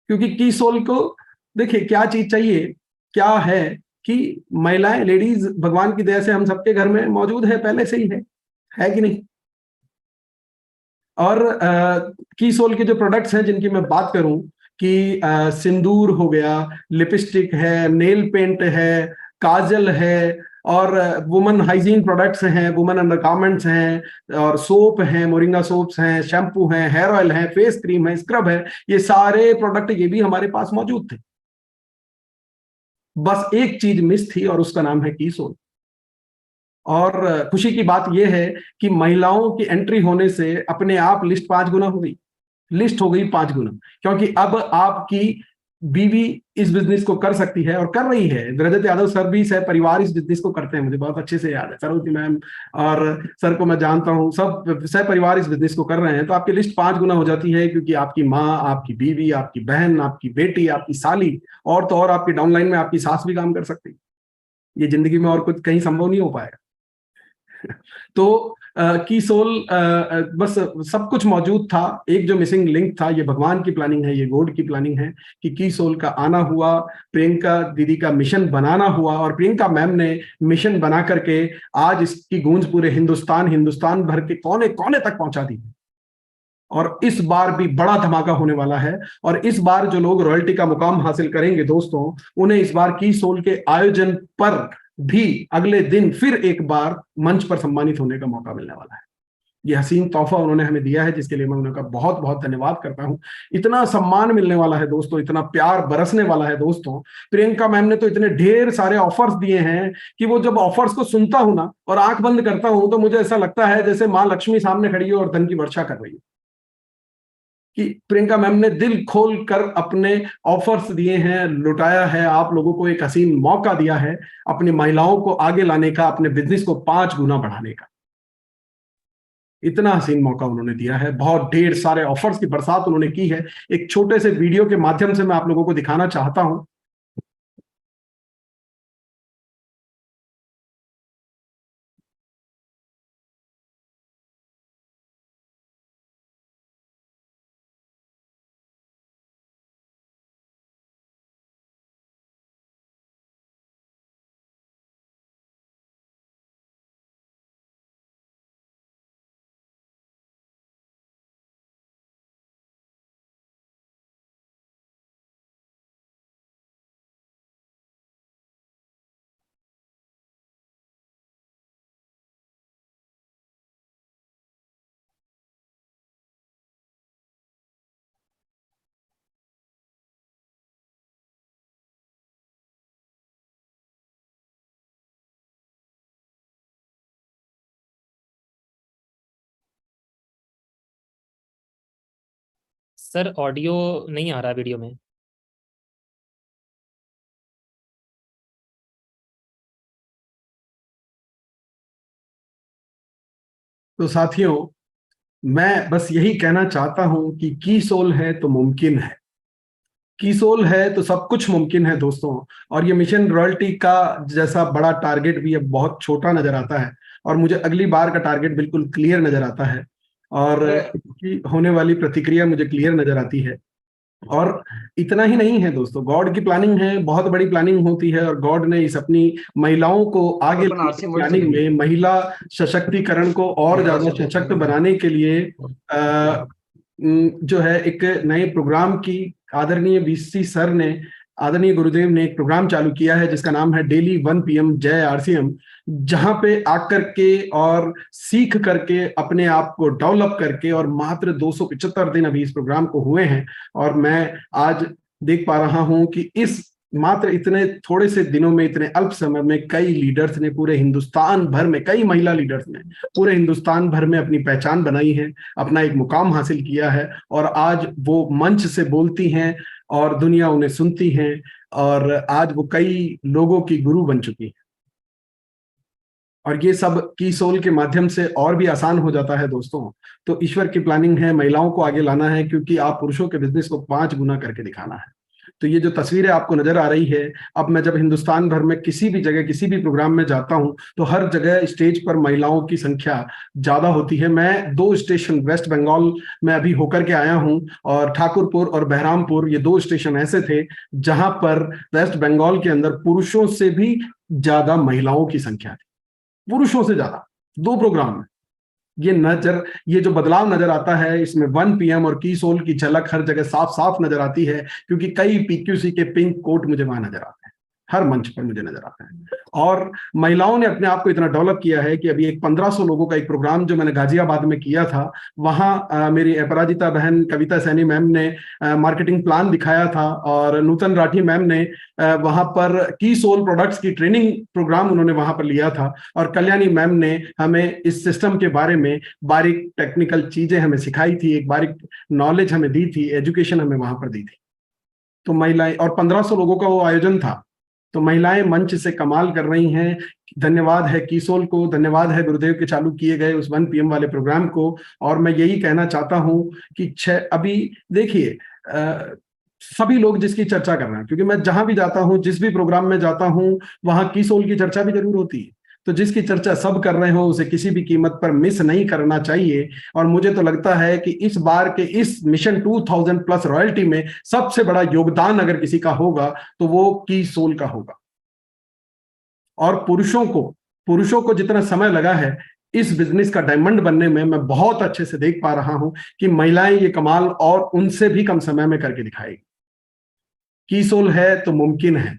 क्योंकि कीसोल को देखिए क्या चीज चाहिए, क्या है कि महिलाएं, लेडीज भगवान की दया से हम सबके घर में मौजूद है, पहले से ही है कि नहीं। और कीसोल के जो प्रोडक्ट्स हैं जिनकी मैं बात करूं कि सिंदूर हो गया, लिपस्टिक है, नेल पेंट है, काजल है, और वुमेन हाइजीन प्रोडक्ट्स हैं, वुमेन अंडरगारमेंट्स हैं, और सोप हैं, मोरिंगा सोप्स हैं, शैम्पू हैं, हेयर ऑयल है, फेस क्रीम है, स्क्रब है, ये सारे प्रोडक्ट ये भी हमारे पास मौजूद थे। बस एक चीज मिस थी और उसका नाम है कीसोल। और खुशी की बात यह है कि महिलाओं की एंट्री होने से अपने आप लिस्ट 5 गुना हो गई, लिस्ट हो गई 5 गुना, क्योंकि अब आपकी बीवी इस बिजनेस को कर सकती है और कर रही है। रजत यादव सर भी सह परिवार इस बिजनेस को करते हैं, मुझे बहुत अच्छे से याद है। सरोजी मैम और सर को मैं जानता हूं, सब सह परिवार इस बिजनेस को कर रहे हैं। तो आपकी लिस्ट 5 गुना हो जाती है, क्योंकि आपकी माँ, आपकी बीवी, आपकी बहन, आपकी बेटी, आपकी साली, और तो और आपकी डाउनलाइन में आपकी सास भी काम कर सकती है। ये जिंदगी में और कुछ कहीं संभव नहीं हो पाएगा। तो कीसोल बस सब कुछ मौजूद था, एक जो मिसिंग लिंक था, ये भगवान की प्लानिंग है, ये गॉड की प्लानिंग है कि कीसोल का आना हुआ, प्रियंका दीदी का मिशन बनाना हुआ, और प्रियंका मैम ने मिशन बना करके आज इसकी गूंज पूरे हिंदुस्तान भर के कोने कोने तक पहुंचा दी। और इस बार भी बड़ा धमाका होने वाला है। और इस बार जो लोग रॉयल्टी का मुकाम हासिल करेंगे दोस्तों, उन्हें इस बार कीसोल के आयोजन पर भी अगले दिन फिर एक बार मंच पर सम्मानित होने का मौका मिलने वाला है। ये हसीन तोहफा उन्होंने हमें दिया है, जिसके लिए मैं उनका बहुत बहुत धन्यवाद करता हूं। इतना सम्मान मिलने वाला है दोस्तों, इतना प्यार बरसने वाला है दोस्तों। प्रियंका मैम ने तो इतने ढेर सारे ऑफर्स दिए हैं कि वो जब ऑफर्स को सुनता हूं ना और आंख बंद करता हूं, तो मुझे ऐसा लगता है जैसे मां लक्ष्मी सामने खड़ी हो और धन की वर्षा कर रही है। कि प्रियंका मैम ने दिल खोल कर अपने ऑफर्स दिए हैं, लुटाया है, आप लोगों को एक हसीन मौका दिया है अपनी महिलाओं को आगे लाने का, अपने बिजनेस को 5 गुना बढ़ाने का। इतना हसीन मौका उन्होंने दिया है, बहुत ढेर सारे ऑफर्स की बरसात उन्होंने की है। एक छोटे से वीडियो के माध्यम से मैं आप लोगों को दिखाना चाहता हूं। सर ऑडियो नहीं आ रहा वीडियो में। तो साथियों, मैं बस यही कहना चाहता हूं कि कीसोल है तो मुमकिन है, कीसोल है तो सब कुछ मुमकिन है दोस्तों। और ये मिशन रॉयल्टी का जैसा बड़ा टारगेट भी अब बहुत छोटा नजर आता है, और मुझे अगली बार का टारगेट बिल्कुल क्लियर नजर आता है, और इसकी होने वाली प्रतिक्रिया मुझे क्लियर नजर आती है। और इतना ही नहीं है दोस्तों, गॉड की प्लानिंग है, बहुत बड़ी प्लानिंग होती है, और गॉड ने इस अपनी महिलाओं को आगे प्लानिंग में महिला सशक्तिकरण को और ज्यादा सशक्त बनाने के लिए जो है एक नए प्रोग्राम की आदरणीय वीसी सर ने, आदरणीय गुरुदेव ने एक प्रोग्राम चालू किया है जिसका नाम है डेली 1 PM जय RCM, जहां पे आकर के और सीख करके अपने आप को डेवलप करके, और मात्र 275 दिन अभी इस प्रोग्राम को हुए हैं। और मैं आज देख पा रहा हूं कि इस मात्र इतने थोड़े से दिनों में, इतने अल्प समय में, कई लीडर्स ने पूरे हिंदुस्तान भर में, कई महिला लीडर्स ने पूरे हिंदुस्तान भर में अपनी पहचान बनाई है, अपना एक मुकाम हासिल किया है, और आज वो मंच से बोलती हैं और दुनिया उन्हें सुनती है, और आज वो कई लोगों की गुरु बन चुकी है। और ये सब कीसोल के माध्यम से और भी आसान हो जाता है दोस्तों। तो ईश्वर की प्लानिंग है, महिलाओं को आगे लाना है, क्योंकि आप पुरुषों के बिजनेस को 5 गुना करके दिखाना है। तो ये जो तस्वीरें आपको नजर आ रही है, अब मैं जब हिंदुस्तान भर में किसी भी जगह किसी भी प्रोग्राम में जाता हूं तो हर जगह स्टेज पर महिलाओं की संख्या ज्यादा होती है। मैं 2 स्टेशन वेस्ट बंगाल में अभी होकर के आया हूं, और ठाकुरपुर और बहरामपुर, ये 2 स्टेशन ऐसे थे जहां पर वेस्ट बंगाल के अंदर पुरुषों से भी ज्यादा महिलाओं की संख्या थी, पुरुषों से ज्यादा, 2 प्रोग्राम में। ये जो बदलाव नजर आता है, इसमें 1 PM और की सोल की झलक हर जगह साफ साफ नजर आती है, क्योंकि कई PQC के पिंक कोट मुझे वहां नजर आते हैं, हर मंच पर मुझे नजर आता है। और महिलाओं ने अपने आप को इतना डेवलप किया है कि अभी एक 1500 लोगों का एक प्रोग्राम जो मैंने गाजियाबाद में किया था, वहां मेरी अपराजिता बहन कविता सैनी मैम ने मार्केटिंग प्लान दिखाया था, और नूतन राठी मैम ने वहां पर की सोल प्रोडक्ट्स की ट्रेनिंग प्रोग्राम उन्होंने वहां पर लिया था, और कल्याणी मैम ने हमें इस सिस्टम के बारे में बारीक टेक्निकल चीजें हमें सिखाई थी, एक बारीक नॉलेज हमें दी थी, एजुकेशन हमें वहां पर दी थी। तो महिलाएं, और 1500 लोगों का वो आयोजन था, तो महिलाएं मंच से कमाल कर रही हैं। धन्यवाद है कीसोल को, धन्यवाद है गुरुदेव के चालू किए गए उस 1 PM वाले प्रोग्राम को। और मैं यही कहना चाहता हूं कि अभी देखिए, सभी लोग जिसकी चर्चा कर रहे हैं, क्योंकि मैं जहां भी जाता हूं, जिस भी प्रोग्राम में जाता हूं, वहां कीसोल की चर्चा भी जरूर होती है। तो जिसकी चर्चा सब कर रहे हो उसे किसी भी कीमत पर मिस नहीं करना चाहिए। और मुझे तो लगता है कि इस बार के इस मिशन 2000+ रॉयल्टी में सबसे बड़ा योगदान अगर किसी का होगा तो वो की सोल का होगा। और पुरुषों को जितना समय लगा है इस बिजनेस का डायमंड बनने में, मैं बहुत अच्छे से देख पा रहा हूं कि महिलाएं ये कमाल और उनसे भी कम समय में करके दिखाएगी। की सोल है तो मुमकिन है।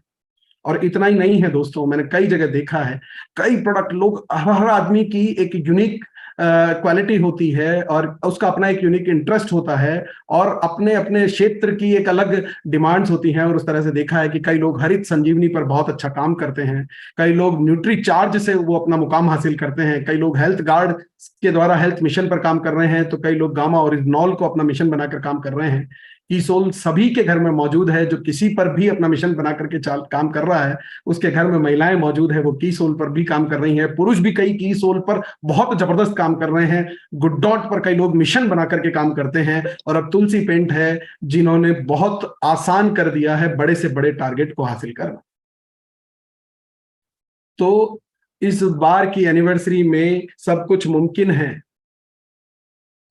और इतना ही नहीं है दोस्तों, मैंने कई जगह देखा है, कई प्रोडक्ट लोग, हर आदमी की एक यूनिक क्वालिटी होती है और उसका अपना एक यूनिक इंटरेस्ट होता है, और अपने अपने क्षेत्र की एक अलग डिमांड्स होती हैं। और उस तरह से देखा है कि कई लोग हरित संजीवनी पर बहुत अच्छा काम करते हैं, कई लोग न्यूट्री चार्ज से वो अपना मुकाम हासिल करते हैं, कई लोग हेल्थ गार्ड के द्वारा हेल्थ मिशन पर काम कर रहे हैं, तो कई लोग गामा ओरिजिनॉल को अपना मिशन बनाकर काम कर रहे हैं। की सोल सभी के घर में मौजूद है। जो किसी पर भी अपना मिशन बना करके काम कर रहा है, उसके घर में महिलाएं मौजूद है, वो की सोल पर भी काम कर रही हैं। पुरुष भी कई की सोल पर बहुत जबरदस्त काम कर रहे हैं। गुड डॉट पर कई लोग मिशन बना करके काम करते हैं। और अब तुलसी पेंट है जिन्होंने बहुत आसान कर दिया है बड़े से बड़े टारगेट को हासिल करना। तो इस बार की एनिवर्सरी में सब कुछ मुमकिन है।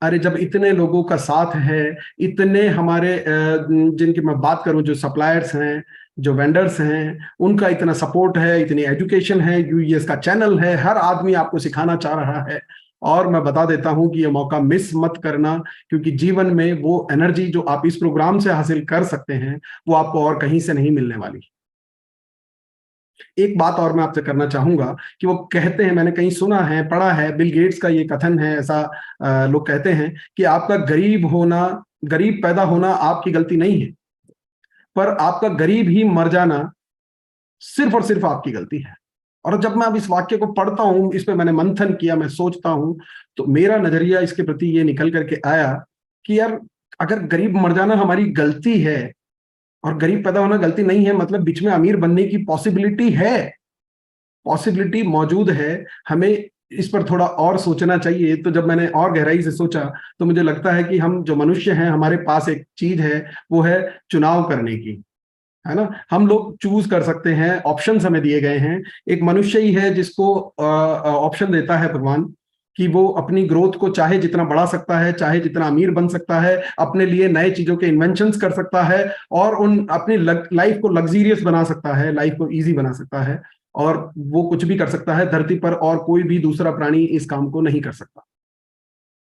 अरे जब इतने लोगों का साथ है, इतने हमारे जिनकी मैं बात करूं, जो सप्लायर्स हैं, जो वेंडर्स हैं, उनका इतना सपोर्ट है, इतनी एजुकेशन है, यूएस का चैनल है, हर आदमी आपको सिखाना चाह रहा है। और मैं बता देता हूं कि ये मौका मिस मत करना, क्योंकि जीवन में वो एनर्जी जो आप इस प्रोग्राम से हासिल कर सकते हैं वो आपको और कहीं से नहीं मिलने वाली। एक बात और मैं आपसे करना चाहूंगा कि वो कहते हैं, मैंने कहीं सुना है, पढ़ा है, बिल गेट्स का ये कथन है, ऐसा लोग कहते हैं कि आपका गरीब पैदा होना आपकी गलती नहीं है, पर आपका गरीब ही मर जाना सिर्फ और सिर्फ आपकी गलती है। और जब मैं अब इस वाक्य को पढ़ता हूं, इस पे मैंने मंथन किया, मैं सोचता हूं, तो मेरा नजरिया इसके प्रति ये निकल करके आया कि यार, अगर गरीब मर जाना हमारी गलती है और गरीब पैदा होना गलती नहीं है, मतलब बीच में अमीर बनने की पॉसिबिलिटी है, पॉसिबिलिटी मौजूद है। हमें इस पर थोड़ा और सोचना चाहिए। तो जब मैंने और गहराई से सोचा तो मुझे लगता है कि हम जो मनुष्य हैं, हमारे पास एक चीज है, वो है चुनाव करने की, है ना। हम लोग चूज कर सकते हैं, ऑप्शंस हमें दिए गए हैं। एक मनुष्य ही है जिसको ऑप्शन देता है भगवान कि वो अपनी ग्रोथ को चाहे जितना बढ़ा सकता है, चाहे जितना अमीर बन सकता है, अपने लिए नए चीजों के इन्वेंशंस कर सकता है, और उन अपनी लाइफ को लग्जरियस बना सकता है, लाइफ को इजी बना सकता है। और वो कुछ भी कर सकता है धरती पर, और कोई भी दूसरा प्राणी इस काम को नहीं कर सकता,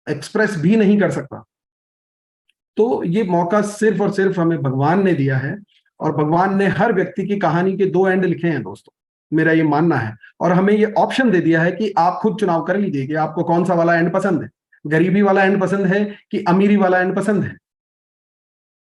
एक्सप्रेस भी नहीं कर सकता। तो ये मौका सिर्फ और सिर्फ हमें भगवान ने दिया है, और भगवान ने हर व्यक्ति की कहानी के 2 एंड लिखे हैं दोस्तों, मेरा ये मानना है। और हमें ये ऑप्शन दे दिया है कि आप खुद चुनाव कर लीजिए कि आपको कौन सा वाला एंड पसंद है, गरीबी वाला एंड पसंद है कि अमीरी वाला एंड पसंद है।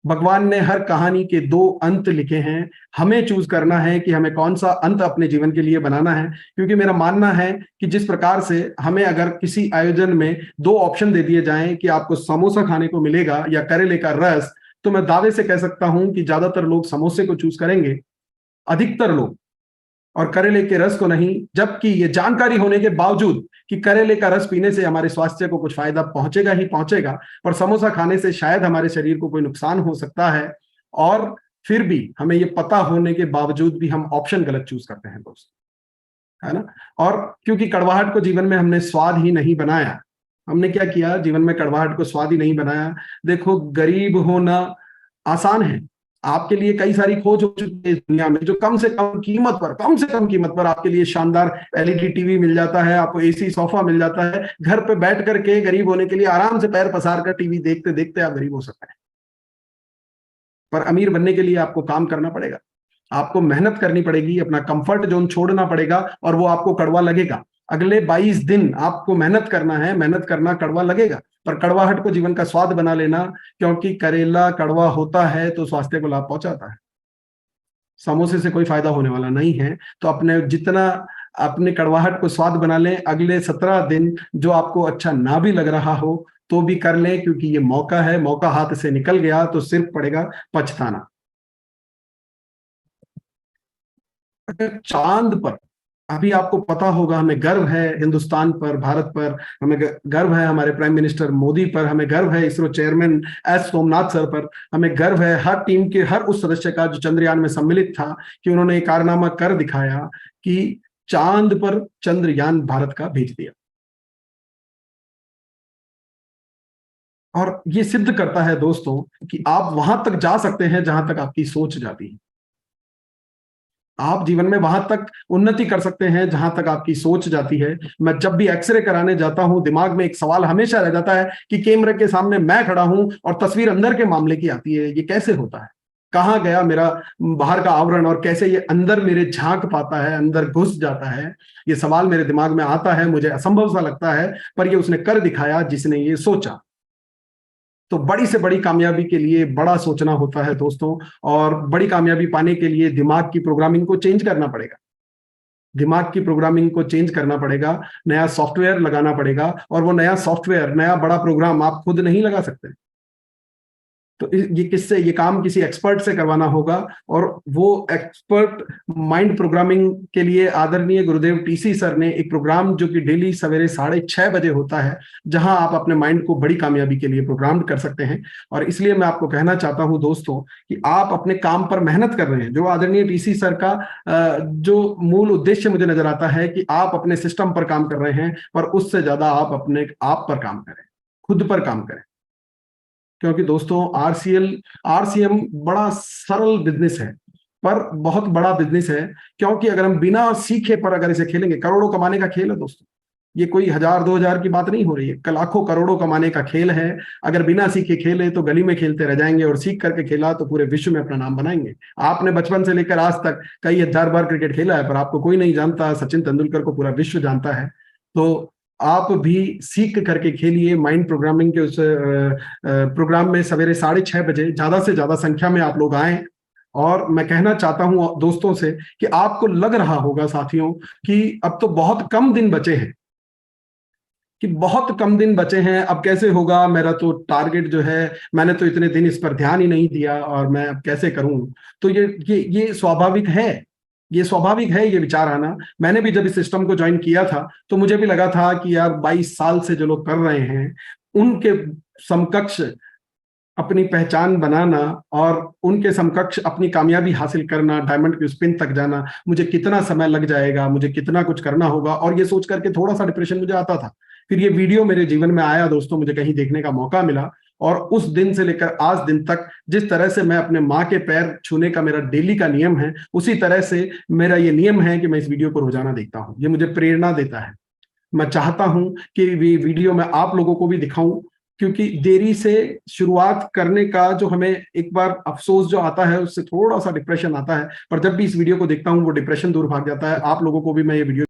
भगवान ने हर कहानी के 2 अंत लिखे हैं, हमें चूज करना है कि हमें कौन सा अंत अपने जीवन के लिए बनाना है। क्योंकि मेरा मानना है कि जिस प्रकार से हमें अगर किसी आयोजन में 2 ऑप्शन दे दिए जाएं कि आपको समोसा खाने को मिलेगा या करेले का रस, तो मैं दावे से कह सकता हूं कि ज्यादातर लोग समोसे को चूज करेंगे, अधिकतर लोग, और करेले के रस को नहीं। जबकि ये जानकारी होने के बावजूद कि करेले का रस पीने से हमारे स्वास्थ्य को कुछ फायदा पहुंचेगा ही पहुंचेगा, पर समोसा खाने से शायद हमारे शरीर को कोई नुकसान हो सकता है। और फिर भी हमें ये पता होने के बावजूद भी हम ऑप्शन गलत चूज करते हैं दोस्त, है ना। और क्योंकि कड़वाहट को जीवन में हमने स्वाद ही नहीं बनाया, हमने क्या किया, जीवन में कड़वाहट को स्वाद ही नहीं बनाया। देखो, गरीब होना आसान है, आपके लिए कई सारी खोज हो चुकी है इस दुनिया में, जो कम से कम कीमत पर आपके लिए शानदार एलईडी टीवी मिल जाता है, आपको एसी सोफा मिल जाता है, घर पे बैठ करके गरीब होने के लिए आराम से पैर पसार कर टीवी देखते देखते आप गरीब हो सकते हैं। पर अमीर बनने के लिए आपको काम करना पड़ेगा, आपको मेहनत करनी पड़ेगी, अपना कंफर्ट जोन छोड़ना पड़ेगा, और वो आपको कड़वा लगेगा। अगले 22 दिन आपको मेहनत करना है, मेहनत करना कड़वा लगेगा, पर कड़वाहट को जीवन का स्वाद बना लेना, क्योंकि करेला कड़वा होता है तो स्वास्थ्य को लाभ पहुंचाता है। समोसे से कोई फायदा होने वाला नहीं है, तो अपने कड़वाहट को स्वाद बना लें। अगले 17 दिन जो आपको अच्छा ना भी लग रहा हो तो भी कर लें, क्योंकि ये मौका है, मौका हाथ से निकल गया तो सिर्फ पड़ेगा पछताना। अगर चांद पर, अभी आपको पता होगा, हमें गर्व है हिंदुस्तान पर, भारत पर, हमें गर्व है हमारे प्राइम मिनिस्टर मोदी पर, हमें गर्व है ISRO chairman S Somnath sir पर, हमें गर्व है हर टीम के हर उस सदस्य का जो चंद्रयान में सम्मिलित था, कि उन्होंने एक कारनामा कर दिखाया कि चांद पर चंद्रयान भारत का भेज दिया। और ये सिद्ध करता है दोस्तों कि आप वहां तक जा सकते हैं जहां तक आपकी सोच जाती है। आप जीवन में वहां तक उन्नति कर सकते हैं जहां तक आपकी सोच जाती है। मैं जब भी एक्सरे कराने जाता हूं, दिमाग में एक सवाल हमेशा रह जाता है कि कैमरे के सामने मैं खड़ा हूं और तस्वीर अंदर के मामले की आती है, ये कैसे होता है, कहाँ गया मेरा बाहर का आवरण, और कैसे ये अंदर मेरे झांक पाता है, अंदर घुस जाता है। ये सवाल मेरे दिमाग में आता है, मुझे असंभव सा लगता है, पर ये उसने कर दिखाया जिसने ये सोचा। तो बड़ी से बड़ी कामयाबी के लिए बड़ा सोचना होता है दोस्तों, और बड़ी कामयाबी पाने के लिए दिमाग की प्रोग्रामिंग को चेंज करना पड़ेगा, दिमाग की प्रोग्रामिंग को चेंज करना पड़ेगा, नया सॉफ्टवेयर लगाना पड़ेगा, और वो नया सॉफ्टवेयर, नया बड़ा प्रोग्राम आप खुद नहीं लगा सकते। तो ये काम किसी एक्सपर्ट से करवाना होगा, और वो एक्सपर्ट माइंड प्रोग्रामिंग के लिए आदरणीय गुरुदेव टीसी सर ने एक प्रोग्राम, जो कि डेली सवेरे 6:30 बजे होता है, जहां आप अपने माइंड को बड़ी कामयाबी के लिए प्रोग्राम कर सकते हैं। और इसलिए मैं आपको कहना चाहता हूं दोस्तों कि आप अपने काम पर मेहनत कर रहे हैं। जो आदरणीय टीसी सर का जो मूल उद्देश्य मुझे नजर आता है कि आप अपने सिस्टम पर काम कर रहे हैं, पर उससे ज्यादा आप अपने आप पर काम करें, खुद पर काम करें। क्योंकि दोस्तों आरसीएम बड़ा सरल बिजनेस है, पर बहुत बड़ा बिजनेस है। क्योंकि अगर हम बिना सीखे पर अगर इसे खेलेंगे, करोड़ों कमाने का खेल है दोस्तों, ये कोई 1000-2000 की बात नहीं हो रही है, लाखों करोड़ों कमाने का खेल है। अगर बिना सीखे खेले तो गली में खेलते रह जाएंगे, और सीख करके खेला तो पूरे विश्व में अपना नाम बनाएंगे। आपने बचपन से लेकर आज तक कई 1000 बार क्रिकेट खेला है, पर आपको कोई नहीं जानता, सचिन तेंदुलकर को पूरा विश्व जानता है। तो आप भी सीख करके खेलिए। माइंड प्रोग्रामिंग के उस प्रोग्राम में सवेरे 6:30 बजे ज्यादा से ज्यादा संख्या में आप लोग आए। और मैं कहना चाहता हूं दोस्तों से कि आपको लग रहा होगा साथियों कि अब तो बहुत कम दिन बचे हैं, अब कैसे होगा, मेरा तो टारगेट जो है, मैंने तो इतने दिन इस पर ध्यान ही नहीं दिया, और मैं अब कैसे करूं। तो ये स्वाभाविक है, ये विचार आना। मैंने भी जब इस सिस्टम को ज्वाइन किया था तो मुझे भी लगा था कि यार 22 साल से जो लोग कर रहे हैं, उनके समकक्ष अपनी पहचान बनाना और उनके समकक्ष अपनी कामयाबी हासिल करना, डायमंड की स्पिन तक जाना, मुझे कितना समय लग जाएगा, मुझे कितना कुछ करना होगा। और ये सोच करके थोड़ा सा डिप्रेशन मुझे आता था। फिर ये वीडियो मेरे जीवन में आया दोस्तों, मुझे कहीं देखने का मौका मिला, और उस दिन से लेकर आज दिन तक जिस तरह से मैं अपने माँ के पैर छूने का मेरा डेली का नियम है, उसी तरह से मेरा ये नियम है कि मैं इस वीडियो को रोजाना देखता हूँ। ये मुझे प्रेरणा देता है। मैं चाहता हूं कि ये वीडियो मैं आप लोगों को भी दिखाऊं, क्योंकि देरी से शुरुआत करने का जो हमें एक बार अफसोस जो आता है, उससे थोड़ा सा डिप्रेशन आता है, पर जब भी इस वीडियो को देखता हूं वो डिप्रेशन दूर भाग जाता है। आप लोगों को भी मैं ये वीडियो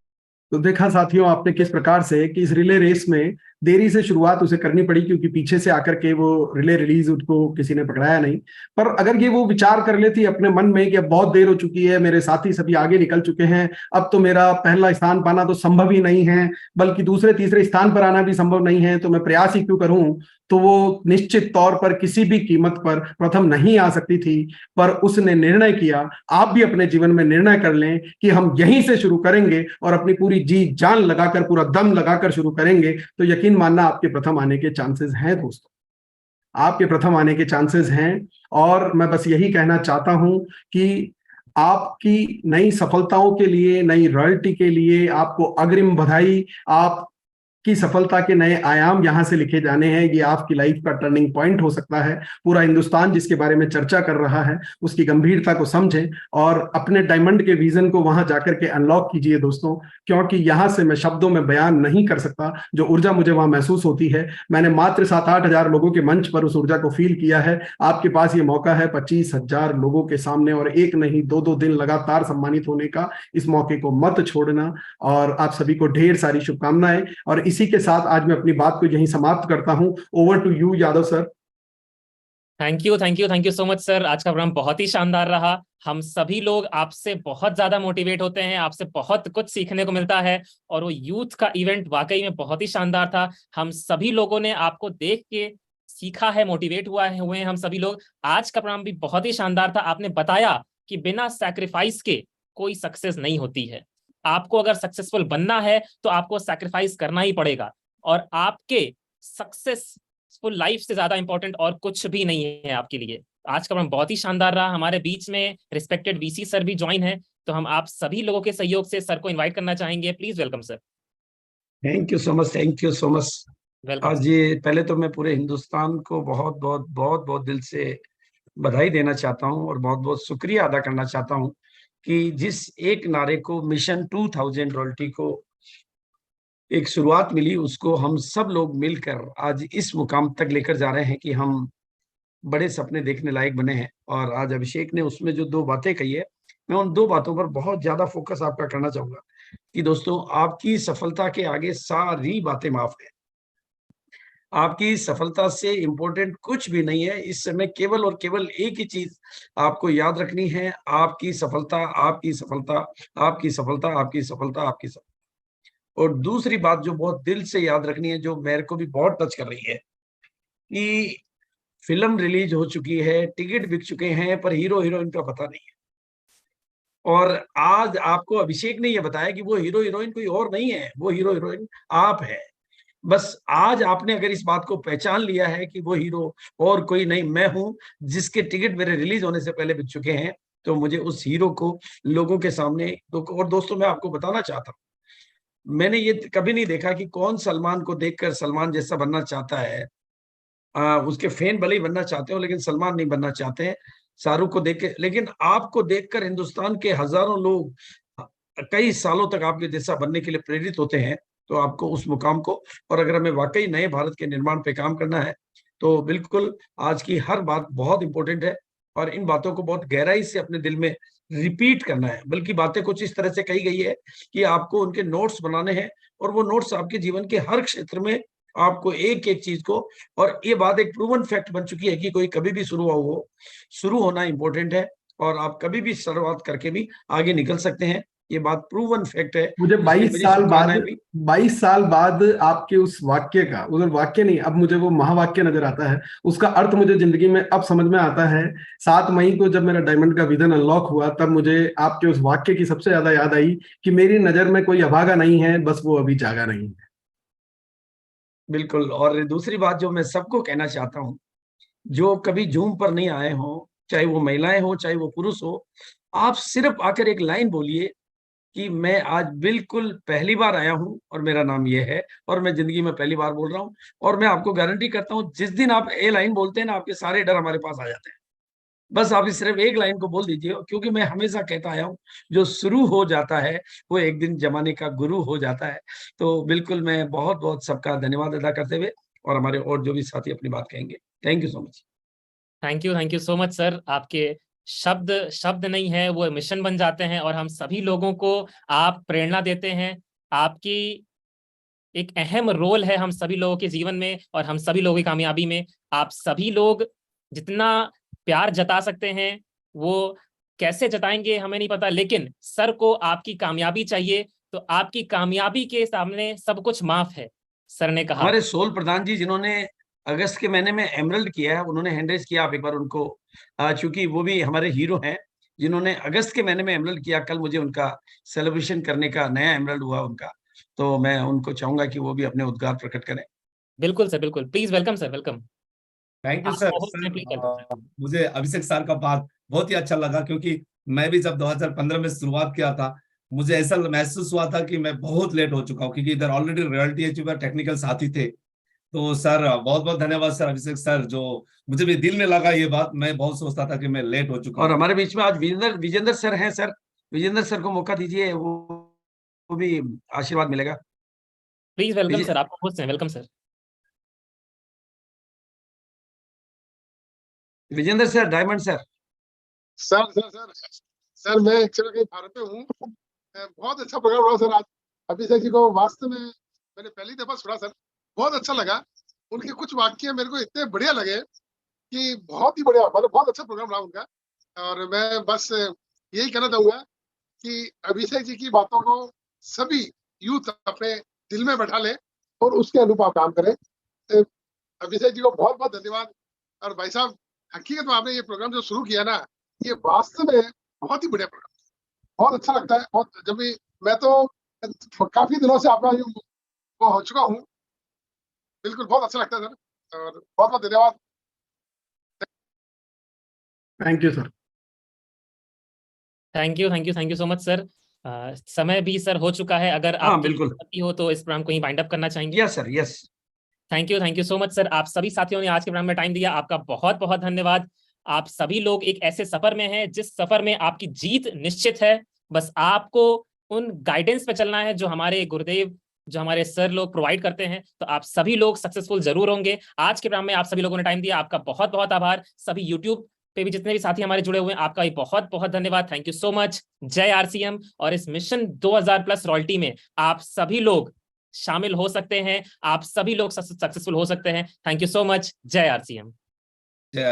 तो देखा साथियों आपने किस प्रकार से कि इस रिले रेस में देरी से शुरुआत उसे करनी पड़ी, क्योंकि पीछे से आकर के वो रिले रिलीज उसको किसी ने पकड़ाया नहीं। पर अगर ये वो विचार कर लेती अपने मन में कि अब बहुत देर हो चुकी है, मेरे साथी सभी आगे निकल चुके हैं, अब तो मेरा पहला स्थान पाना तो संभव ही नहीं है, बल्कि दूसरे तीसरे स्थान पर आना भी संभव नहीं है, तो मैं प्रयास ही क्यों करूं, तो वो निश्चित तौर पर किसी भी कीमत पर प्रथम नहीं आ सकती थी। पर उसने निर्णय किया, आप भी अपने जीवन में निर्णय कर लें कि हम यहीं से शुरू करेंगे और अपनी पूरी जी जान लगाकर, पूरा दम लगाकर शुरू करेंगे, तो यकीन मानना आपके प्रथम आने के चांसेस हैं दोस्तों। आपके प्रथम आने के चांसेस हैं। और मैं बस यही कहना चाहता हूं कि आपकी नई सफलताओं के लिए, नई रॉयल्टी के लिए आपको अग्रिम बधाई। आप की सफलता के नए आयाम यहां से लिखे जाने हैं। ये आपकी लाइफ का टर्निंग पॉइंट हो सकता है। पूरा हिंदुस्तान जिसके बारे में चर्चा कर रहा है, उसकी गंभीरता को समझें और अपने डायमंड के विजन को वहां जाकर के अनलॉक कीजिए दोस्तों, क्योंकि यहां से मैं शब्दों में बयान नहीं कर सकता जो ऊर्जा मुझे वहां महसूस होती है। मैंने मात्र 7-8 हजार लोगों के मंच पर उस ऊर्जा को फील किया है। आपके पास ये मौका है 25,000 लोगों के सामने और एक नहीं 2-2 दिन लगातार सम्मानित होने का। इस मौके को मत छोड़ना और आप सभी को ढेर सारी शुभकामनाएं। और इसी के साथ आज मैं अपनी बात को यहीं समाप्त करता हूं। Over to you Yadav sir. Thank you, thank you, thank you so much sir. आज का प्रोग्राम बहुत ही शानदार रहा। हम सभी लोग आपसे बहुत ज्यादा मोटिवेट होते हैं, आपसे बहुत कुछ सीखने को मिलता है। और वो यूथ का इवेंट वाकई में बहुत ही शानदार था। हम सभी लोगों ने आपको देख के सीखा है, मोटिवेट हुए हैं हम सभी लोग। आज का प्रोग्राम भी बहुत ही शानदार था। आपने बताया कि बिना सैक्रिफाइस के कोई सक्सेस नहीं होती है। आपको अगर सक्सेसफुल बनना है तो आपको सैक्रिफाइस करना ही पड़ेगा। और आपके सक्सेसफुल लाइफ से ज्यादा इंपॉर्टेंट और कुछ भी नहीं है आपके लिए। आज का प्रोग्राम बहुत ही शानदार रहा। हमारे बीच में रिस्पेक्टेड वीसी सर भी ज्वाइन है, तो हम आप सभी लोगों के सहयोग से सर को इनवाइट करना चाहेंगे। Please welcome sir. Thank you so much, thank you so much. Welcome आज ये पहले तो मैं पूरे हिंदुस्तान को बहुत बहुत बहुत बहुत दिल से बधाई देना चाहता हूँ और बहुत बहुत शुक्रिया अदा करना चाहता हूँ कि जिस एक नारे को, मिशन 2000 रॉयल्टी को एक शुरुआत मिली, उसको हम सब लोग मिलकर आज इस मुकाम तक लेकर जा रहे हैं कि हम बड़े सपने देखने लायक बने हैं। और आज अभिषेक ने उसमें जो 2 बातें कही है, मैं उन 2 बातों पर बहुत ज्यादा फोकस आपका करना चाहूंगा कि दोस्तों, आपकी सफलता के आगे सारी बातें माफ है। आपकी सफलता से इंपॉर्टेंट कुछ भी नहीं है इस समय। केवल और केवल एक ही चीज आपको याद रखनी है, आपकी सफलता, आपकी सफलता, आपकी सफलता, आपकी सफलता, आपकी सफलता। और दूसरी बात जो बहुत दिल से याद रखनी है, जो मेरे को भी बहुत टच कर रही है, कि फिल्म रिलीज हो चुकी है, टिकट बिक चुके हैं, पर हीरो हीरोइन का पता नहीं है। और आज आपको अभिषेक ने यह बताया कि वो हीरो हीरोइन कोई और नहीं है, वो हीरो हीरोइन आप है। बस आज आपने अगर इस बात को पहचान लिया है कि वो हीरो और कोई नहीं, मैं हूं, जिसके टिकट मेरे रिलीज होने से पहले बिक चुके हैं, तो मुझे उस हीरो को लोगों के सामने और दोस्तों, मैं आपको बताना चाहता हूं, मैंने ये कभी नहीं देखा कि कौन सलमान को देखकर सलमान जैसा बनना चाहता है। उसके फैन भले ही बनना चाहते हो, लेकिन सलमान नहीं बनना चाहते हैं। शाहरुख को देख के, लेकिन आपको देखकर हिंदुस्तान के हजारों लोग कई सालों तक आपके जैसा बनने के लिए प्रेरित होते हैं। तो आपको उस मुकाम को, और अगर हमें वाकई नए भारत के निर्माण पे काम करना है, तो बिल्कुल आज की हर बात बहुत इंपॉर्टेंट है और इन बातों को बहुत गहराई से अपने दिल में रिपीट करना है। बल्कि बातें कुछ इस तरह से कही गई है कि आपको उनके नोट्स बनाने हैं और वो नोट्स आपके जीवन के हर क्षेत्र में आपको एक एक चीज को, और ये बात एक प्रूवन फैक्ट बन चुकी है कि कोई कभी भी शुरू होना इंपॉर्टेंट है और आप कभी भी शुरुआत करके भी आगे निकल सकते हैं। ये बात प्रूवन फैक्ट है। मुझे इसलिए 22 मेरी साल बाद शुभकामनाएं भी। 22 साल बाद आपके उस वाक्य का, उधर वाक्य नहीं, अब मुझे वो महावाक्य नजर आता है। उसका अर्थ मुझे जिंदगी में अब समझ में आता है। 7 मई को जब मेरा डायमंड का विजन अनलॉक हुआ, तब मुझे आपके उस वाक्य की सबसे ज्यादा याद आई कि मेरी नजर में कोई अभागा नहीं है, बस वो अभी जागा नहीं है। बिल्कुल। और दूसरी बात जो मैं सबको कहना चाहता हूँ, जो कभी जूम पर नहीं आए हो, चाहे वो महिलाएं हो चाहे वो पुरुष हो, आप सिर्फ आकर एक लाइन बोलिए कि मैं आज बिल्कुल पहली बार आया हूं और मेरा नाम ये है और मैं जिंदगी में पहली बार बोल रहा हूं। और मैं आपको गारंटी करता हूं, जिस दिन आप ए लाइन बोलते हैं ना, आपके सारे डर हमारे पास आ जाते हैं। बस आप इस सिर्फ एक लाइन को बोल दीजिए, क्योंकि मैं हमेशा कहता आया हूं, जो शुरू हो जाता है वो एक दिन जमाने का गुरु हो जाता है। तो बिल्कुल मैं बहुत बहुत सबका धन्यवाद अदा करते हुए, और हमारे और जो भी साथी अपनी बात कहेंगे, thank you so much. Thank you so much sir. आपके शब्द शब्द नहीं है, वो मिशन बन जाते हैं और हम सभी लोगों को आप प्रेरणा देते हैं। आपकी एक अहम रोल है हम सभी लोगों के जीवन में और हम सभी लोगों की कामयाबी में। आप सभी लोग जितना प्यार जता सकते हैं, वो कैसे जताएंगे हमें नहीं पता, लेकिन सर को आपकी कामयाबी चाहिए, तो आपकी कामयाबी के सामने सब कुछ माफ है, सर ने कहा। हमारे सोल प्रधान जी, जिन्होंने अगस्त के महीने में एमरल्ड किया है, उन्होंने हैंड रेज किया, आप एक बार उनको, चूंकि वो भी हमारे हीरो हैं, जिन्होंने अगस्त के महीने में एमरल्ड किया। कल मुझे उनका सेलिब्रेशन करने का, नया एमरल्ड हुआ उनका, तो मैं उनको चाहूंगा कि वो भी अपने उद्गार प्रकट करें। बिल्कुल सर, बिल्कुल। Please welcome sir, welcome. Thank you आप सर। होस्ट हैं, प्लीज वेलकम। मुझे अभिषेक सर का बात बहुत ही अच्छा लगा, क्योंकि मैं भी जब 2015 में शुरुआत किया था, मुझे ऐसा महसूस हुआ था कि मैं बहुत लेट हो चुका हूँ, क्योंकि इधर ऑलरेडी रॉयल्टी एचीवर टेक्निकल साथी थे। तो सर बहुत बहुत धन्यवाद सर, अभिषेक सर, जो मुझे भी दिल में लगा ये बात। मैं बहुत सोचता था कि मैं लेट हो चुका और हूँ। हमारे बीच में आज विजेंद्र सर हैं। सर विजेंद्र सर को मौका दीजिए, वो भी आशीर्वाद मिलेगा। प्लीज वेलकम विजय- सर, आप होस्ट हैं, welcome sir. Vijendra sir, diamond sir. Sir मैं एक्चुअली कहीं भारत में हूँ। बहुत अच्छा प्रोग्राम रहा सर आज। अभिषेक जी को वास्तव में मैंने पहली दफा सुना सर, बहुत अच्छा लगा। उनके कुछ वाक्य मेरे को इतने बढ़िया लगे कि बहुत ही बढ़िया, मतलब बहुत अच्छा प्रोग्राम रहा उनका। और मैं बस यही कहना चाहूंगा कि अभिषेक जी की बातों को सभी यूथ अपने दिल में बैठा ले और उसके अनुरूप काम करें। अभिषेक जी को बहुत बहुत धन्यवाद। और भाई साहब, हकीकत में आपने ये प्रोग्राम जो शुरू किया ना, ये वास्तव में बहुत ही बढ़िया प्रोग्राम, बहुत अच्छा लगता है। बहुत, जब भी मैं तो काफी दिनों से आपका वो हो चुका हूँ, बिल्कुल बहुत अच्छा लगता है सर। और बहुत बहुत धन्यवाद। Thank you sir. Thank you so much sir. समय भी सर हो चुका है, अगर हाँ, आप बिल्कुल। हो तो इस प्रोग्राम को ही वाइंड अप करना चाहेंगे। Yes sir, yes. Thank you so much sir. आप सभी साथियों ने आज के प्रोग्राम में टाइम दिया, आपका बहुत बहुत धन्यवाद। आप सभी लोग एक ऐसे सफर में हैं जिस सफर में आपकी जीत निश्चित है। बस आपको उन गाइडेंस पे चलना है जो हमारे गुरुदेव, जो हमारे सर लोग प्रोवाइड करते हैं, तो आप सभी लोग सक्सेसफुल जरूर होंगे। आज के प्रोग्राम में आप सभी लोगों ने टाइम दिया, आपका बहुत बहुत आभार। सभी यूट्यूब पे भी जितने भी साथी हमारे जुड़े हुए हैं, आपका भी बहुत बहुत धन्यवाद। Thank you so much. जय आरसीएम। और इस मिशन 2000 प्लस रॉयल्टी में आप सभी लोग शामिल हो सकते हैं, आप सभी लोग सक्सेसफुल हो सकते हैं। Thank you so much. जय आरसीएम। जय